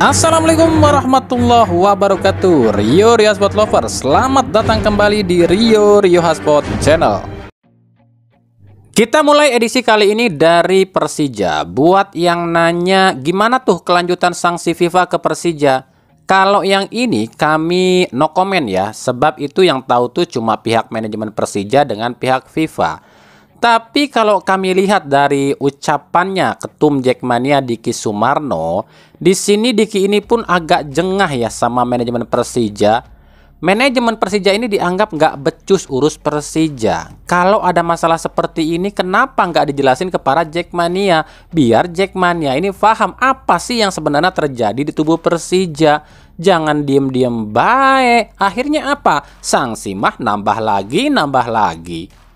Assalamualaikum warahmatullahi wabarakatuh. Rio Hotspot Lover, selamat datang kembali di Rio Hotspot Channel. Kita mulai edisi kali ini dari Persija. Buat yang nanya gimana tuh kelanjutan sanksi FIFA ke Persija, kalau yang ini kami no comment ya, sebab itu yang tahu tuh cuma pihak manajemen Persija dengan pihak FIFA. Tapi kalau kami lihat dari ucapannya Ketum Jackmania Diki Sumarno, di sini Diki ini pun agak jengah ya sama manajemen Persija. Manajemen Persija ini dianggap nggak becus urus Persija. Kalau ada masalah seperti ini, kenapa nggak dijelasin kepada Jackmania? Biar Jackmania ini paham apa sih yang sebenarnya terjadi di tubuh Persija. Jangan diem-diem baik. Akhirnya apa? Sanksi mah nambah lagi, nambah lagi.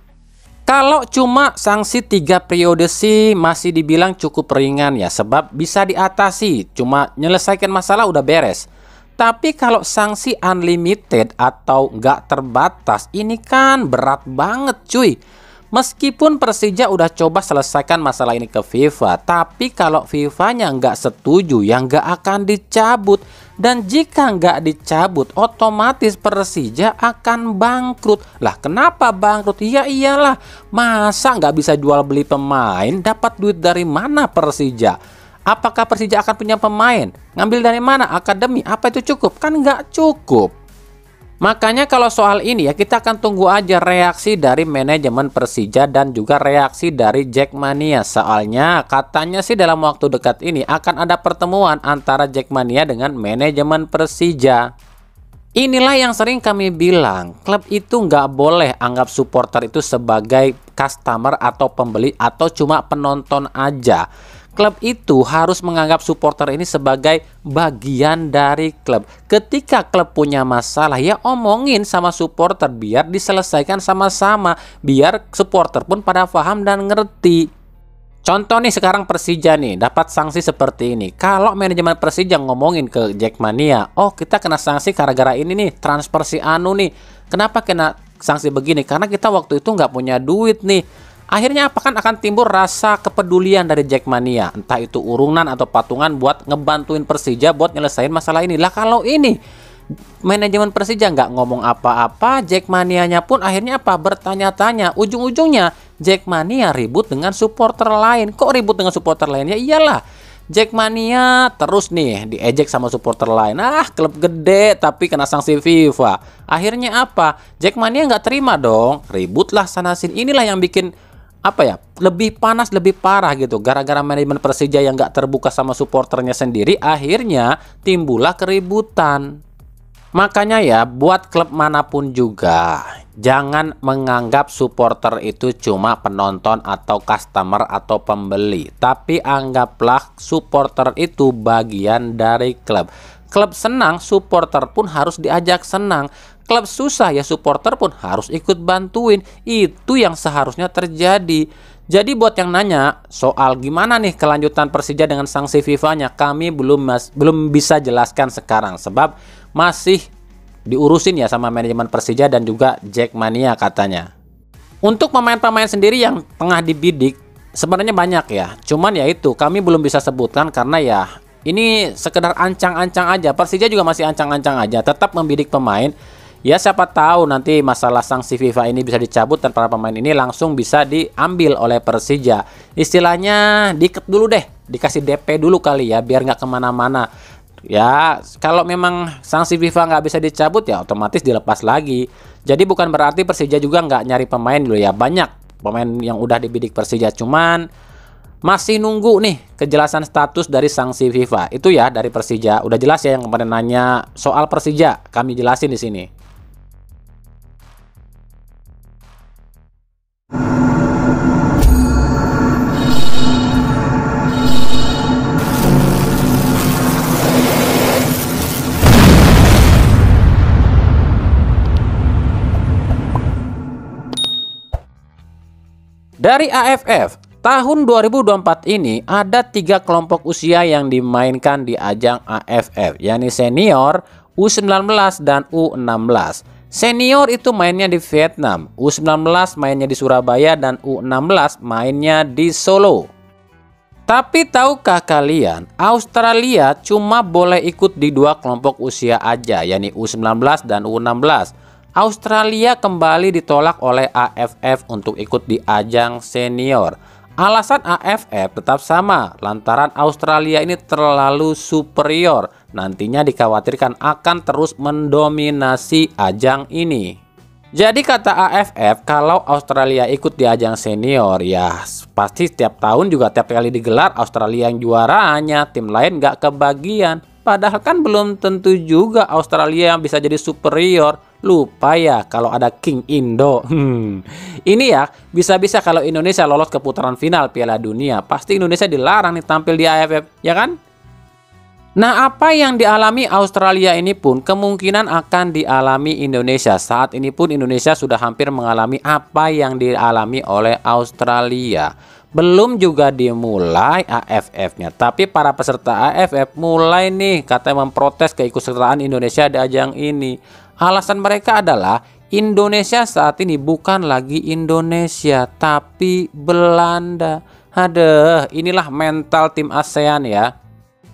Kalau cuma sanksi 3 periode sih masih dibilang cukup ringan ya, sebab bisa diatasi, cuma menyelesaikan masalah udah beres. Tapi kalau sanksi unlimited atau nggak terbatas, ini kan berat banget cuy. Meskipun Persija udah coba selesaikan masalah ini ke FIFA, tapi kalau FIFA-nya nggak setuju, ya nggak akan dicabut. Dan jika nggak dicabut, otomatis Persija akan bangkrut. Lah kenapa bangkrut? Ya iyalah, masa nggak bisa jual beli pemain, dapat duit dari mana Persija? Apakah Persija akan punya pemain? Ngambil dari mana? Akademi? Apa itu cukup? Kan nggak cukup. Makanya kalau soal ini ya kita akan tunggu aja reaksi dari manajemen Persija dan juga reaksi dari Jackmania. Soalnya katanya sih dalam waktu dekat ini akan ada pertemuan antara Jackmania dengan manajemen Persija. Inilah yang sering kami bilang, klub itu nggak boleh anggap supporter itu sebagai customer atau pembeli atau cuma penonton aja. Klub itu harus menganggap supporter ini sebagai bagian dari klub. Ketika klub punya masalah, ya omongin sama supporter biar diselesaikan sama-sama, biar supporter pun pada paham dan ngerti. Contoh nih sekarang Persija nih dapat sanksi seperti ini. Kalau manajemen Persija ngomongin ke Jackmania, oh kita kena sanksi gara-gara ini nih, transfer si Anu nih. Kenapa kena sanksi begini? Karena kita waktu itu nggak punya duit nih. Akhirnya apa kan akan timbul rasa kepedulian dari Jackmania, entah itu urunan atau patungan buat ngebantuin Persija buat nyelesain masalah ini. Lah kalau ini manajemen Persija nggak ngomong apa-apa, Jackmanianya pun akhirnya apa? Bertanya-tanya. Ujung-ujungnya Jackmania ribut dengan supporter lain. Kok ribut dengan supporter lain? Ya iyalah, Jackmania terus nih diejek sama supporter lain. Ah, klub gede tapi kena sanksi FIFA. Akhirnya apa? Jackmania nggak terima dong. Ributlah sana sini. Inilah yang bikin apa ya, lebih panas, lebih parah gitu. Gara-gara manajemen Persija yang nggak terbuka sama supporternya sendiri, akhirnya timbullah keributan. Makanya ya, buat klub manapun juga, jangan menganggap supporter itu cuma penonton atau customer atau pembeli. Tapi anggaplah supporter itu bagian dari klub. Klub senang, supporter pun harus diajak senang. Klub susah ya supporter pun harus ikut bantuin. Itu yang seharusnya terjadi. Jadi buat yang nanya soal gimana nih kelanjutan Persija dengan sanksi FIFA-nya, kami belum bisa jelaskan sekarang sebab masih diurusin ya sama manajemen Persija dan juga Jackmania katanya. Untuk pemain-pemain sendiri yang tengah dibidik sebenarnya banyak ya. Cuman ya itu kami belum bisa sebutkan karena ya ini sekedar ancang-ancang aja. Persija juga masih ancang-ancang aja, tetap membidik pemain. Ya siapa tahu nanti masalah sanksi FIFA ini bisa dicabut dan para pemain ini langsung bisa diambil oleh Persija. Istilahnya diikat dulu deh, dikasih DP dulu kali ya biar nggak kemana-mana. Ya kalau memang sanksi FIFA nggak bisa dicabut ya otomatis dilepas lagi. Jadi bukan berarti Persija juga nggak nyari pemain dulu ya. Banyak pemain yang udah dibidik Persija, cuman masih nunggu nih kejelasan status dari sanksi FIFA. Itu ya dari Persija. Udah jelas ya yang kemarin nanya soal Persija, kami jelasin di sini. Dari AFF, tahun 2024 ini ada 3 kelompok usia yang dimainkan di ajang AFF, yakni senior, U19 dan U16. Senior itu mainnya di Vietnam, U19 mainnya di Surabaya, dan U16 mainnya di Solo. Tapi tahukah kalian, Australia cuma boleh ikut di 2 kelompok usia aja, yakni U19 dan U16. Australia kembali ditolak oleh AFF untuk ikut di ajang senior. Alasan AFF tetap sama, lantaran Australia ini terlalu superior. Nantinya dikhawatirkan akan terus mendominasi ajang ini. Jadi kata AFF, kalau Australia ikut di ajang senior, ya pasti setiap tahun juga tiap kali digelar Australia yang juaranya, tim lain nggak kebagian. Padahal kan belum tentu juga Australia yang bisa jadi superior. Lupa ya kalau ada King Indo. Ini ya, bisa-bisa kalau Indonesia lolos ke putaran final Piala Dunia, pasti Indonesia dilarang nih tampil di AFF, ya kan? Nah, apa yang dialami Australia ini pun kemungkinan akan dialami Indonesia. Saat ini pun Indonesia sudah hampir mengalami apa yang dialami oleh Australia. Belum juga dimulai AFF-nya, tapi para peserta AFF mulai nih katanya memprotes keikutsertaan Indonesia di ajang ini. Alasan mereka adalah Indonesia saat ini bukan lagi Indonesia, tapi Belanda. Aduh, inilah mental tim ASEAN ya.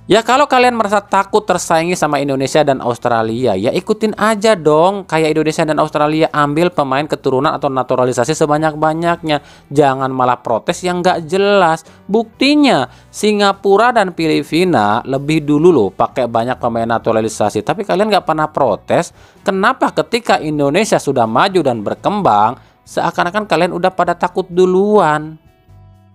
Ya kalau kalian merasa takut tersaingi sama Indonesia dan Australia, ya ikutin aja dong kayak Indonesia dan Australia, ambil pemain keturunan atau naturalisasi sebanyak-banyaknya. Jangan malah protes yang nggak jelas. Buktinya Singapura dan Filipina lebih dulu loh pakai banyak pemain naturalisasi, tapi kalian nggak pernah protes. Kenapa ketika Indonesia sudah maju dan berkembang, seakan-akan kalian udah pada takut duluan?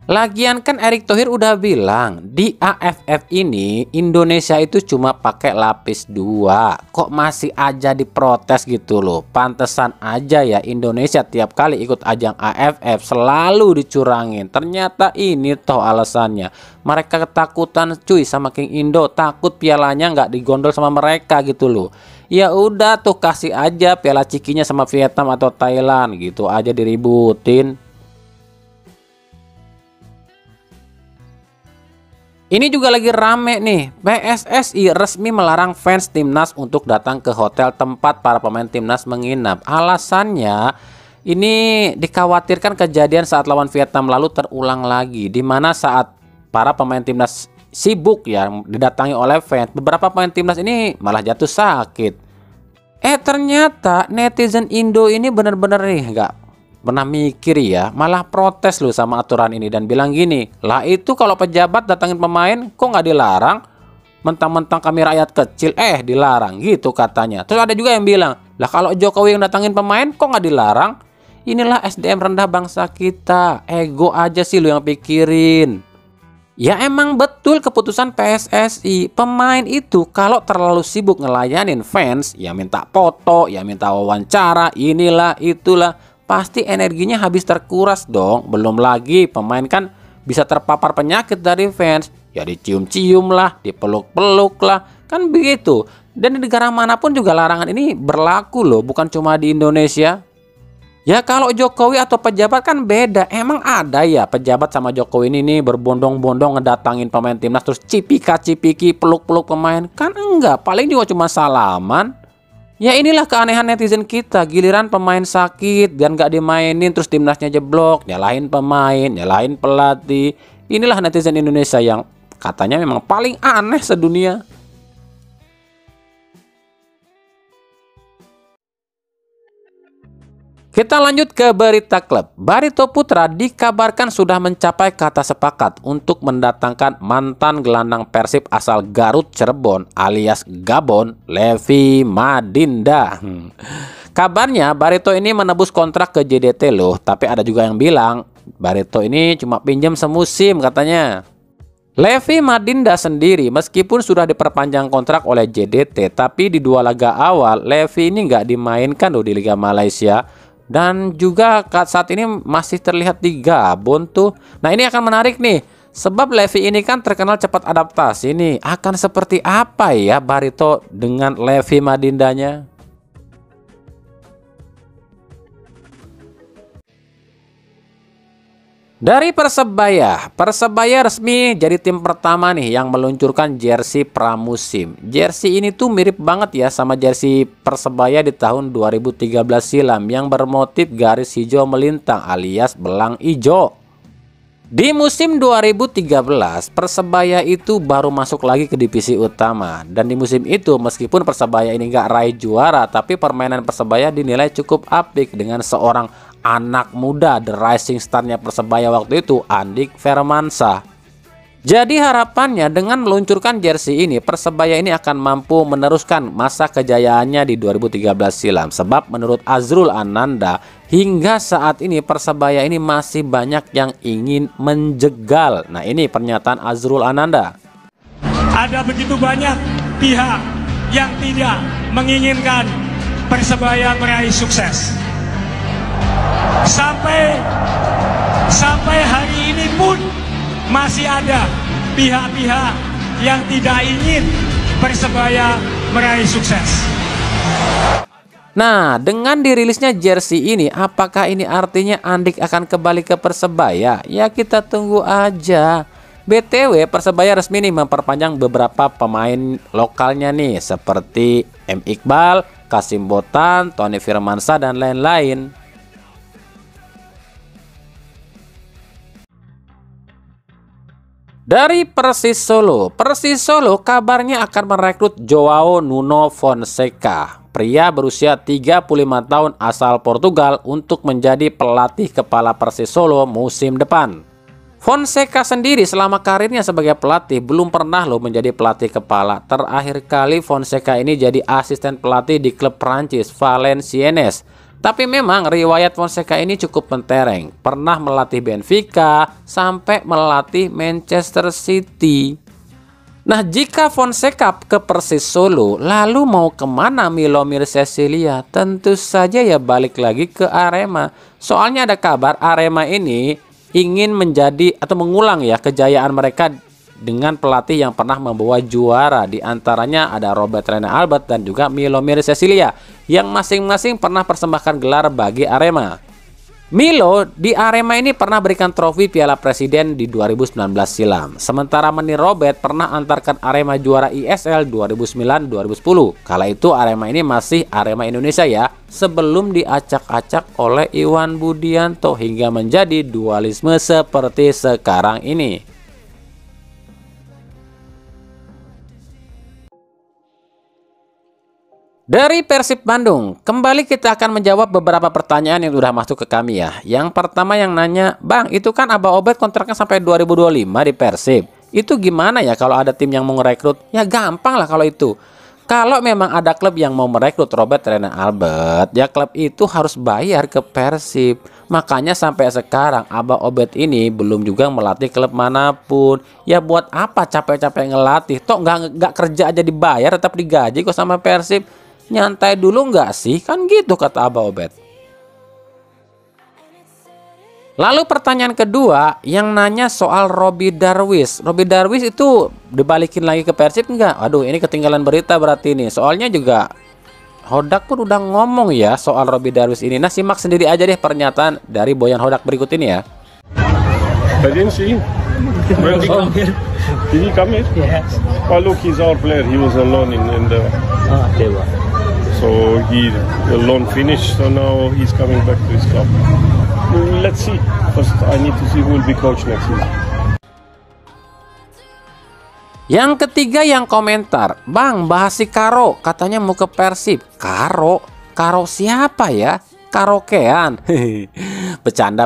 Lagian kan Erick Thohir udah bilang di AFF ini Indonesia itu cuma pakai lapis 2. Kok masih aja diprotes gitu loh. Pantesan aja ya Indonesia tiap kali ikut ajang AFF selalu dicurangin. Ternyata ini toh alasannya. Mereka ketakutan cuy sama King Indo, takut pialanya nggak digondol sama mereka gitu loh. Ya udah tuh kasih aja piala cikinya sama Vietnam atau Thailand gitu aja diributin. Ini juga lagi rame nih, PSSI resmi melarang fans timnas untuk datang ke hotel tempat para pemain timnas menginap. Alasannya, ini dikhawatirkan kejadian saat lawan Vietnam lalu terulang lagi, di mana saat para pemain timnas sibuk ya didatangi oleh fans, beberapa pemain timnas ini malah jatuh sakit. Ternyata netizen Indo ini bener-bener nih nggak pernah mikir ya, malah protes loh sama aturan ini dan bilang gini, lah itu kalau pejabat datangin pemain kok nggak dilarang, mentang-mentang kami rakyat kecil dilarang gitu katanya. Terus ada juga yang bilang, lah kalau Jokowi yang datangin pemain kok nggak dilarang. Inilah SDM rendah bangsa kita, ego aja sih lo yang pikirin. Ya emang betul keputusan PSSI, pemain itu kalau terlalu sibuk ngelayanin fans, ya minta foto, ya minta wawancara, inilah itulah, pasti energinya habis terkuras dong. Belum lagi pemain kan bisa terpapar penyakit dari fans, ya dicium-cium lah, dipeluk-peluk lah, kan begitu. Dan di negara manapun juga larangan ini berlaku loh, bukan cuma di Indonesia. Ya kalau Jokowi atau pejabat kan beda. Emang ada ya pejabat sama Jokowi ini nih berbondong-bondong ngedatangin pemain timnas terus cipika-cipiki peluk-peluk pemain? Kan enggak, paling juga cuma salaman. Ya inilah keanehan netizen kita, giliran pemain sakit dan gak dimainin terus timnasnya jeblok, nyalahin pemain, nyalahin pelatih. Inilah netizen Indonesia yang katanya memang paling aneh sedunia. Kita lanjut ke berita klub. Barito Putra dikabarkan sudah mencapai kata sepakat untuk mendatangkan mantan gelandang Persib asal Garut Cirebon alias Gabon, Levi Madinda. Kabarnya Barito ini menebus kontrak ke JDT loh, tapi ada juga yang bilang Barito ini cuma pinjam semusim katanya. Levi Madinda sendiri meskipun sudah diperpanjang kontrak oleh JDT, tapi di 2 laga awal Levi ini nggak dimainkan loh di Liga Malaysia. Dan juga saat ini masih terlihat di Gabon tuh. Nah ini akan menarik nih, sebab Levi ini kan terkenal cepat adaptasi nih. Akan seperti apa ya Barito dengan Levi Madindanya? Dari Persebaya resmi jadi tim pertama nih yang meluncurkan jersey pramusim. Jersey ini tuh mirip banget ya sama jersey Persebaya di tahun 2013 silam yang bermotif garis hijau melintang alias belang hijau. Di musim 2013, Persebaya itu baru masuk lagi ke divisi utama. Dan di musim itu, meskipun Persebaya ini nggak raih juara, tapi permainan Persebaya dinilai cukup apik dengan seorang anak muda, the rising star-nya Persebaya waktu itu, Andik Firmansyah. Jadi harapannya dengan meluncurkan jersey ini, Persebaya ini akan mampu meneruskan masa kejayaannya di 2013 silam. Sebab menurut Azrul Ananda, hingga saat ini Persebaya ini masih banyak yang ingin menjegal. Nah, ini pernyataan Azrul Ananda. Ada begitu banyak pihak yang tidak menginginkan Persebaya meraih sukses. Sampai hari ini pun masih ada pihak-pihak yang tidak ingin Persebaya meraih sukses. Nah, dengan dirilisnya jersey ini, apakah ini artinya Andik akan kembali ke Persebaya? Ya, kita tunggu aja. BTW, Persebaya resmi nih memperpanjang beberapa pemain lokalnya nih, seperti M. Iqbal, Kasim Botan, Tony Firmansyah, dan lain-lain. Dari Persis Solo kabarnya akan merekrut Joao Nuno Fonseca, pria berusia 35 tahun asal Portugal, untuk menjadi pelatih kepala Persis Solo musim depan. Fonseca sendiri selama karirnya sebagai pelatih belum pernah loh menjadi pelatih kepala. Terakhir kali Fonseca ini jadi asisten pelatih di klub Prancis Valenciennes. Tapi memang riwayat Fonseca ini cukup mentereng. Pernah melatih Benfica sampai melatih Manchester City. Nah, jika Fonseca ke Persis Solo, lalu mau kemana Milomir Cecilia? Tentu saja ya balik lagi ke Arema. Soalnya ada kabar Arema ini ingin menjadi atau mengulang ya kejayaan mereka dengan pelatih yang pernah membawa juara. Di antaranya ada Robert Rene Albert dan juga Milomir Cecilia, yang masing-masing pernah persembahkan gelar bagi Arema. Milo di Arema ini pernah berikan trofi Piala Presiden di 2019 silam. Sementara Meni Robert pernah antarkan Arema juara ISL 2009-2010. Kala itu Arema ini masih Arema Indonesia ya, sebelum diacak-acak oleh Iwan Budianto hingga menjadi dualisme seperti sekarang ini. Dari Persib Bandung, kembali kita akan menjawab beberapa pertanyaan yang sudah masuk ke kami ya. Yang pertama yang nanya, Bang, itu kan Abah Obed kontraknya sampai 2025 di Persib. Itu gimana ya kalau ada tim yang mau merekrut? Ya gampang lah kalau itu. Kalau memang ada klub yang mau merekrut Robert Rene Albert, ya klub itu harus bayar ke Persib. Makanya sampai sekarang Abah Obed ini belum juga melatih klub manapun. Ya buat apa capek-capek ngelatih? Toh nggak kerja aja dibayar, tetap digaji kok sama Persib. Nyantai dulu nggak sih? Kan gitu kata Abah Obed. Lalu pertanyaan kedua yang nanya soal Robby Darwish. Robby Darwish itu dibalikin lagi ke Persib nggak? Aduh, ini ketinggalan berita berarti nih. Soalnya juga Hodak pun udah ngomong ya soal Robby Darwish ini. Nah, simak sendiri aja deh pernyataan dari Boyan Hodak berikut ini ya. I didn't see him. Where did he come? Did he come here? Yes. Oh, look, he's our player. He was alone in the... Dewa. So he loan finished, so now he's coming back to his club. Let's see. First, I need to see who will be coach next season. Yang ketiga yang komentar, Bang, bahas si Karo, katanya mau ke Persib. Karo? Karo siapa ya? Karaokean. Bercanda.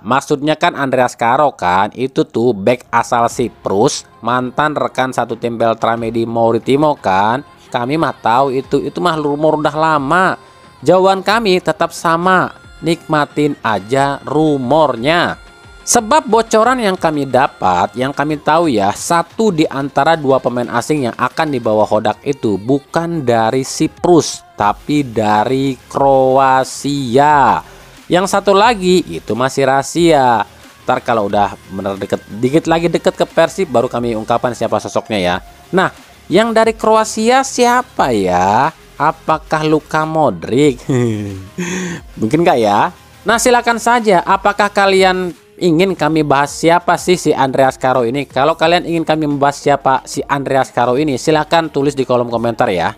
Maksudnya kan Andreas Karo kan, itu tuh back asal Siprus, mantan rekan satu tim Beltrame di Mauritius kan. Kami mah tahu itu mah rumor udah lama. Jawaban kami tetap sama, nikmatin aja rumornya. Sebab bocoran yang kami dapat, yang kami tahu ya, satu di antara dua pemain asing yang akan dibawa Hodak itu bukan dari Siprus, tapi dari Kroasia. Yang satu lagi itu masih rahasia. Ntar kalau udah bener dikit lagi deket ke Persib, baru kami ungkapkan siapa sosoknya ya. Nah, yang dari Kroasia siapa ya? Apakah Luka Modric? Mungkin nggak ya? Nah, silakan saja. Apakah kalian ingin kami bahas siapa sih si Andreas Karo ini? Kalau kalian ingin kami membahas siapa si Andreas Karo ini, silakan tulis di kolom komentar ya.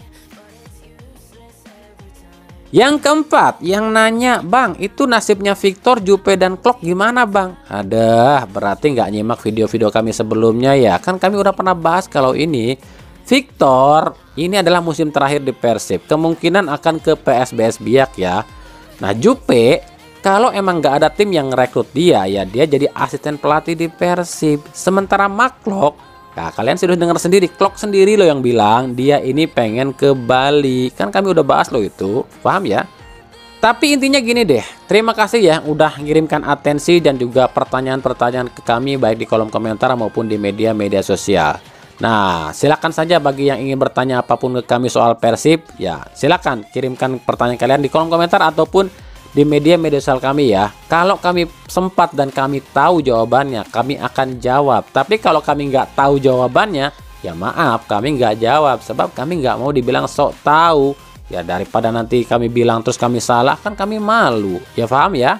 Yang keempat, yang nanya, Bang, itu nasibnya Victor, Jupe, dan Klok gimana, Bang? Ada, berarti nggak nyimak video-video kami sebelumnya ya. Kan kami udah pernah bahas kalau ini Victor ini adalah musim terakhir di Persib. Kemungkinan akan ke PSBS Biak ya. Nah, Jupe, kalau emang nggak ada tim yang rekrut dia, ya dia jadi asisten pelatih di Persib. Sementara Klok, nah kalian sudah dengar sendiri, Klok sendiri loh yang bilang dia ini pengen ke Bali. Kan kami udah bahas loh itu, paham ya? Tapi intinya gini deh, terima kasih ya udah ngirimkan atensi dan juga pertanyaan-pertanyaan ke kami baik di kolom komentar maupun di media-media sosial. Nah, silakan saja bagi yang ingin bertanya apapun ke kami soal Persib, ya silakan kirimkan pertanyaan kalian di kolom komentar ataupun di media-media sosial kami ya. Kalau kami sempat dan kami tahu jawabannya, kami akan jawab. Tapi kalau kami nggak tahu jawabannya, ya maaf, kami nggak jawab. Sebab kami nggak mau dibilang sok tahu. Ya daripada nanti kami bilang terus kami salah, kan kami malu. Ya paham ya?